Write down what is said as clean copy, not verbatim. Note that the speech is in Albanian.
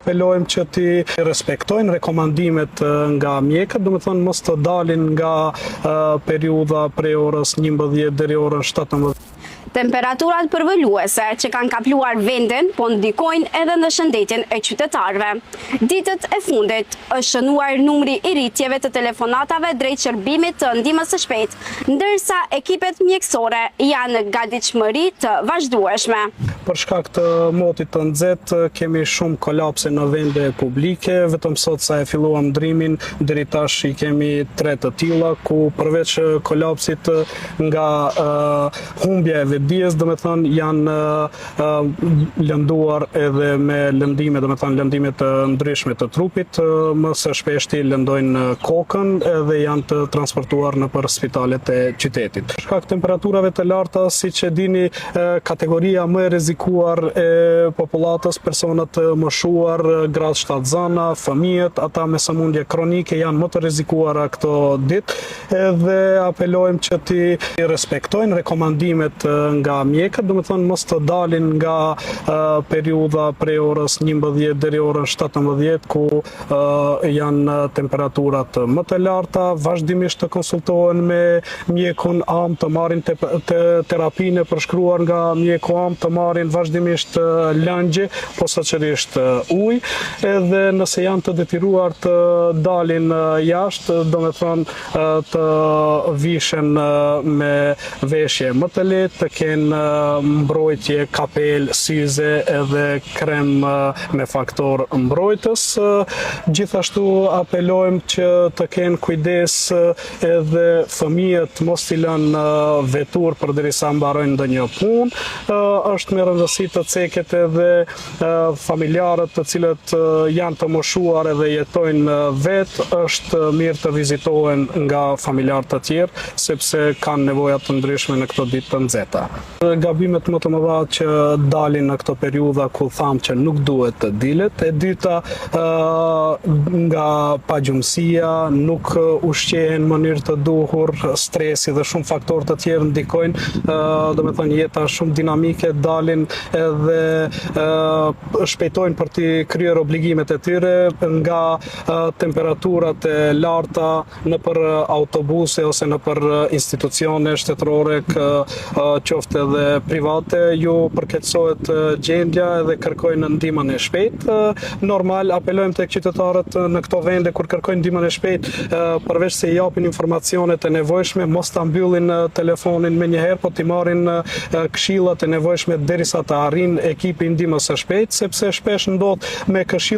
apelojmë që ti respektojnë rekomandimet nga mjekët, do të thonë mos të dalin nga periudha prej orës 11 deri orën 17. Temperaturat përvëlluese që kanë kapluar vendin po ndikojnë edhe në shëndetin e qytetarëve. Ditët e fundit është shënuar numri i rritjeve të telefonatave drejt shërbimit të ndihmës së shpejtë, ndërsa ekipet mjekësore janë në gatishmëri të vazhdueshme. Për shkak të motit të nxehtë kemi shumë kolapse në vende publike, vetëm sot sa e filluam ndrimin, deri tash i kemi 3 të tilla ku përveç kolapsit nga humbja e dijes, do me thënë, janë lënduar edhe me lëndime, do me thënë, lëndime të ndryshme të trupit, më së shpeshti lëndojnë kokën edhe janë të transportuar në për spitalet e qytetit. Shkak temperaturave të larta, si që dini, kategoria më e rrezikuar e popullatës, personat të moshuar, gradë shtatzana, fëmijët, ata me sëmundje kronike janë më të rrezikuara këto ditë, edhe apelojmë që ti respektojnë rekomandimet nga mjekët, do të thonë mos të dalin nga periudha prej orës 11 deri orën 17 ku janë temperaturat më të larta, vazhdimisht të konsultohen me mjekun am, të marrin terapinë e përshkruar nga mjeku am, të marrin vazhdimisht lëngje, posaçërisht ujë, edhe nëse janë të detyruar të dalin jashtë, do të thonë të vishen me veshje më të lehtë, të kenë mbrojtje, kapel, syze edhe krem me faktor mbrojtës. Gjithashtu apelojmë që të kenë kujdes edhe fëmijët mos t'i lënë vetur përderisa mbarojnë ndonjë punë. Është me rëndësi të ceket edhe familjarët të cilët janë të moshuar edhe jetojnë vetë, është mirë të vizitohen nga familjarë të tjerë, sepse kanë nevoja të ndryshme në këto ditë të nxehta. Gabimet më të mëdha që dalin në këto periudha ku thamë që nuk duhet të dilet, e dyta nga pagjumësia, nuk ushqehen në mënyrë të duhur, stresi dhe shumë faktorë të tjerë ndikojnë, do me thënë jeta shumë dinamike, dalin edhe shpejtojnë për t'i kryer obligimet e tyre nga temperaturat e larta në për autobuse ose në për institucione shtetërore, qoftë edhe private, ju përkeqësohet gjendja edhe kërkojnë ndihmën e shpejtë. Normal apelojmë tek qytetarët në këto vende kur kërkojnë ndihmën e shpejtë, përveç se i japin informacionet e nevojshme, mos ta mbyllin telefonin menjëherë, po t'i marrin këshillat e nevojshme derisa të arrijnë ekipi i ndihmës së shpejtë, sepse shpesh ndodh me këshill